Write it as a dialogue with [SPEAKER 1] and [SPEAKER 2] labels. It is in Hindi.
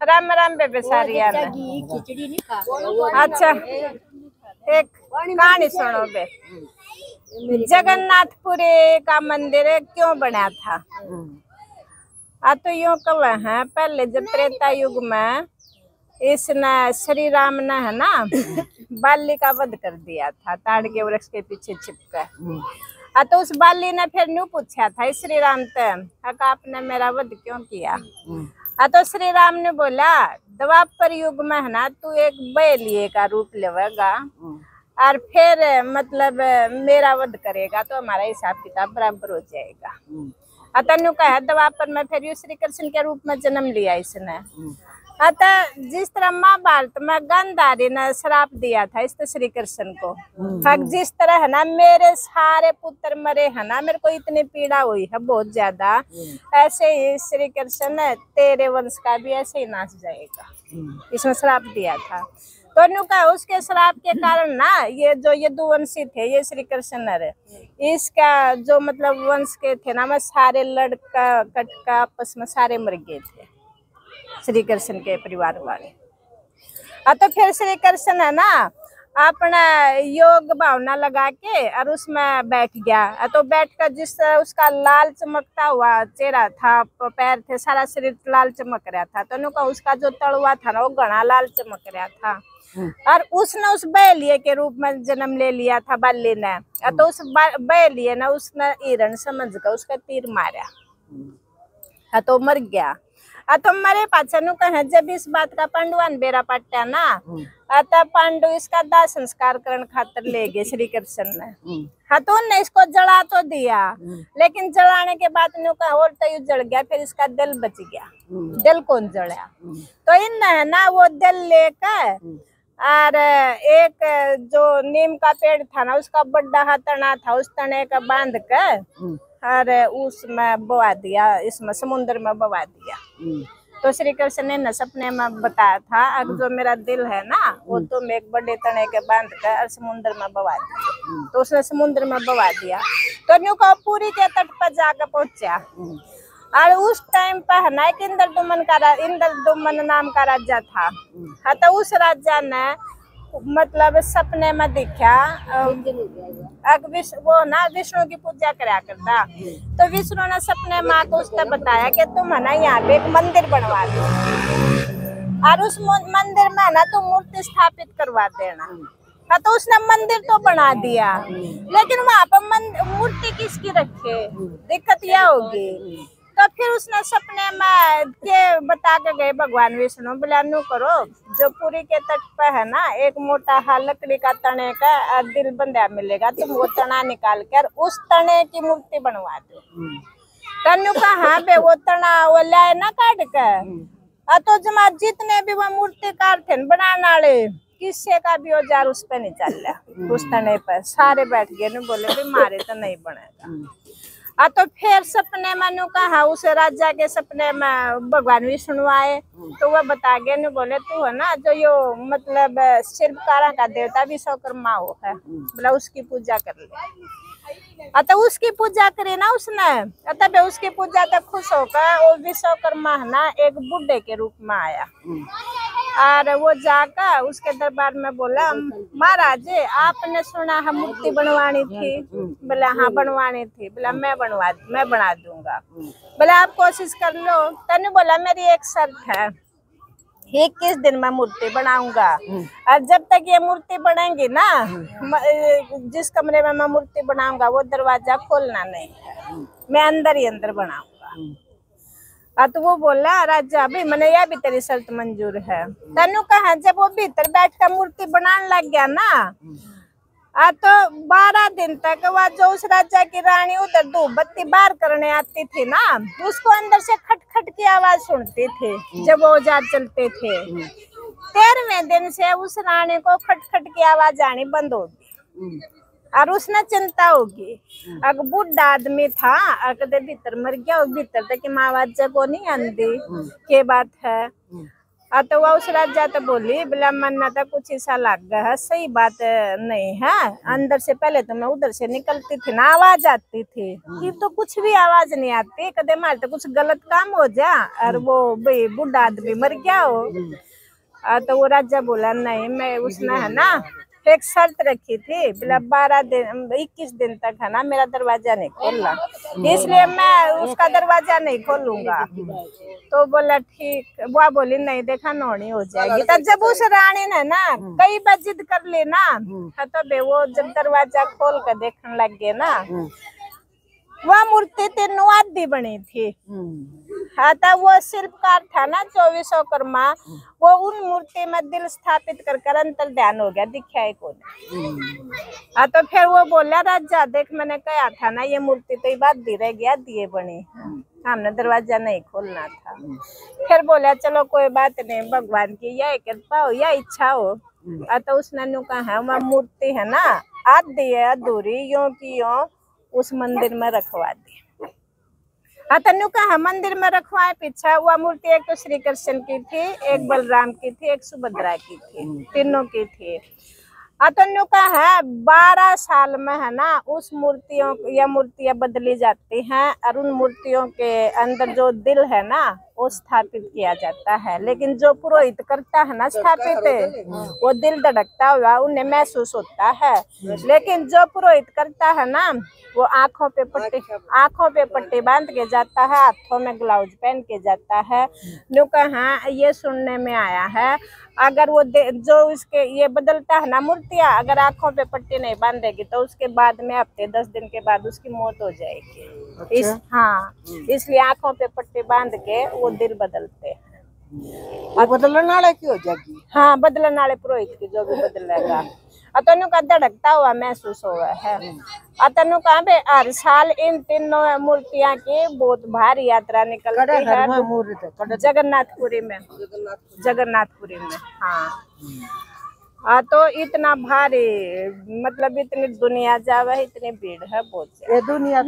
[SPEAKER 1] राम राम बेबे सारिया ने।
[SPEAKER 2] खिचड़ी नहीं खा।
[SPEAKER 1] अच्छा एक कहानी सुनो बे। जगन्नाथपुरी का मंदिर क्यों बना था? तो यूं कह है, पहले जब त्रेता युग में इसने श्री राम ने है ना बाली का वध कर दिया था ताड़ के वृक्ष के पीछे छिपकर। तो उस बाली ने फिर न्यू पूछा था श्री राम से, आपने मेरा वध क्यों किया? तो श्री राम ने बोला, द्वापर युग में है ना तू एक बैलिए का रूप लेगा और फिर मतलब मेरा वध करेगा तो हमारा हिसाब किताब बराबर हो जाएगा। तनु कहा द्वापर में फिर यू श्री कृष्ण के रूप में जन्म लिया इसने। जिस तरह महाभारत में गांधारी ने श्राप दिया था इस श्री कृष्ण को, जिस तरह है ना मेरे सारे पुत्र मरे है ना, मेरे को इतनी पीड़ा हुई है बहुत ज्यादा, ऐसे ही श्री कृष्ण तेरे वंश का भी ऐसे ही नाश जाएगा, इसने श्राप दिया था। तो नु कहा उसके श्राप के कारण ना ये जो यदुवंशी थे ये श्री कृष्ण इसका जो मतलब वंश के थे ना, मैं सारे लड़का कटका आपस में सारे मर गए थे श्री कृष्ण के परिवार वाले। तो फिर श्री कृष्ण है ना अपना योग भावना लगा के और उसमें बैठ गया। तो बैठकर जिस तरह उसका लाल चमकता हुआ चेहरा था, पैर थे, सारा शरीर लाल चमक रहा था। तो उनका उसका जो तड़वा था ना वो घना लाल चमक रहा था। और उसने उस बैलिए के रूप में जन्म ले लिया था बाली ने। तो उस बैलिए ने उसने हिरण समझ कर उसका तीर मारा। तो मर गया। तो मरे पाछा नु कहे जब इस बात का पांडुआन बेरा पट्टा ना, तब पांडु इसका दाह संस्कार करने खातर ले गए श्री कृष्ण ने। तो उनने इसको जला तो दिया, लेकिन जलाने के बाद नु कहा और तो जल गया, फिर इसका दिल बच गया। दिल कौन जला? तो इन है ना वो दिल लेकर और एक जो नीम का पेड़ था ना उसका बड़ा तना था, उस तने का बांध कर और उसमें बवा दिया, इसमें समुद्र में बवा दिया। तो श्री कृष्ण ने न सपने में बताया था अब जो मेरा दिल है ना वो तुम एक बड़े तने के बांध कर और समुद्र में बवा दिया। तो उसने समुद्र में बवा दिया। तो न्यू को पूरी के तट पर जाकर पहुंचा। और उस टाइम पर है ना एक इंद्रदुम्न नाम का राजा था। तो उस राजा ने मतलब सपने में देखा वो ना विष्णु की पूजा करा करता। तो विष्णु ने सपने में को उसने बताया कि तुम है ना यहाँ पे एक मंदिर बनवा दो और उस मंदिर में ना तुम मूर्ति स्थापित करवा देना। तो उसने मंदिर तो बना दिया, लेकिन वहाँ पर मूर्ति किसकी रखे, दिक्कत यह होगी। तो फिर उसने सपने में के बता के गए भगवान विष्णु, बोला नु करो जो पुरी के तट पर है ना एक मोटा हा लकड़ी का तने का दिल बंधा मिलेगा, तुम वो तना निकाल कर उस तने की मूर्ति बनवा दो। तनु का हाँ बे वो तना वो लाए ना काट कर। तो जमा जितने भी वो मूर्तिकार थे बनाने वाले किसी का भी औजार उस पर नहीं चल रहा, उस तने पर सारे बैठ गए न बोले भी मारे तो नहीं बनेगा। तो फिर सपने में कहा उस राजा के सपने में भगवान विष्णु आए। तो वह बता गए न बोले तू है ना जो यो मतलब शिल्पकारा का देवता विश्वकर्मा हो है, बोला उसकी पूजा कर ले। तो उसकी पूजा करी ना उसने। तब उसकी पूजा तक खुश होकर वो विश्वकर्मा है ना एक बुढ़े के रूप में आया और वो जाकर उसके दरबार में बोला, महाराज आपने सुना है मूर्ति बनवानी थी? बोला हाँ बनवानी थी। बोला मैं बना दूंगा। बोला आप कोशिश कर लो। तने बोला मेरी एक शर्त है, 21 दिन में मूर्ति बनाऊंगा और जब तक ये मूर्ति बनेगी ना जिस कमरे में मैं मूर्ति बनाऊंगा वो दरवाजा खोलना नहीं है, मैं अंदर ही अंदर बनाऊंगा। तो वो बोला राजा भाई मैंने यह भी तेरी शर्त मंजूर है। तनु कहा जब वो भीतर बैठ कर मूर्ति बनाने लग गया ना, तो 12 दिन तक वह जो उस राजा की रानी उधर धूप बत्ती बार करने आती थी ना, उसको अंदर से खटखट की आवाज सुनती थी जब वो औजार चलते थे। 13वें दिन से उस रानी को खटखट की आवाज आनी बंद होगी और उसने चिंता होगी। अगर बुढ़ा आदमी था अगर भीतर मर गया और भीतर तक आवाज जब नहीं आती के बात है। तो वो उस राजा तो बोली बोला मन्ना तो कुछ ऐसा लग गया है, सही बात नहीं है। अंदर से पहले तो मैं उधर से निकलती थी ना, आवाज आती थी, ये तो कुछ भी आवाज नहीं आती, कदे मार तो कुछ गलत काम हो जा और वो भाई बूढ़ा आदमी मर गया हो। तो वो राजा बोला नहीं, मैं उसने है ना एक शर्त रखी थी, बोला 12 दिन 21 दिन तक है ना मेरा दरवाजा नहीं खोलना, इसलिए मैं उसका दरवाजा नहीं खोलूंगा। तो बोला ठीक, वो बोली नहीं देखा नौनी हो जाएगी। तो जब उस रानी ने ना कई बार जिद कर ली ना, तो वो जब दरवाजा खोल कर देखने लग गए ना, वह मूर्ति 3 आधी बनी थी। हाँ, तो वो शिल्पकार था ना 24कर्मा, वो उन मूर्ति में दिल स्थापित कर अंतर ध्यान हो गया, दिखा ही को। हाँ, तो फिर वो बोला राजा देख मैंने कहा था ना ये मूर्ति तो बात दी रह गया दिए बनी, हमने दरवाजा नहीं खोलना था। फिर बोला चलो कोई बात नहीं, भगवान की यह कृपा हो या इच्छा हो। तो उसने नु कहा वह मूर्ति है ना आधी है अधूरी, यों की यों उस मंदिर में रखवा दी। तनु कहा मंदिर में रखवाए पीछा, वह मूर्ति एक तो श्री कृष्ण की थी, एक बलराम की थी, एक सुभद्रा की थी, तीनों की थी। तनु कहा 12 साल में है ना उस मूर्तियां बदली जाती हैं और उन मूर्तियों के अंदर जो दिल है ना वो स्थापित किया जाता है। लेकिन जो पुरोहित करता है ना स्थापित, वो दिल धड़कता हुआ उन्हें महसूस होता है। लेकिन जो पुरोहित करता है ना वो आंखों पे पट्टी बांध के जाता है, हाथों में ग्लव्स पहन के जाता है। नु कहा ये सुनने में आया है अगर वो जो इसके ये बदलता है ना मूर्तियां, अगर आंखों पे पट्टी नहीं बांधेगी तो उसके बाद में हफ्ते 10 दिन के बाद उसकी मौत हो जाएगी।
[SPEAKER 3] अच्छा?
[SPEAKER 1] हाँ, इसलिए आंखों पे पट्टी बांध के वो दिल बदलते हैं।
[SPEAKER 3] और बदलने वाले की हो जाएगी।
[SPEAKER 1] हाँ, बदलने वाले पुरोहित की जो भी बदलेगा। अतनु का धड़कता हुआ महसूस हुआ है। अतनु का बे हर साल इन तीनों मूर्तियां की बहुत भारी यात्रा निकलती है जगन्नाथपुरी में। हाँ, तो इतना भारी मतलब इतनी दुनिया जावे, इतनी भीड़ है बहुत।
[SPEAKER 3] ये दुनिया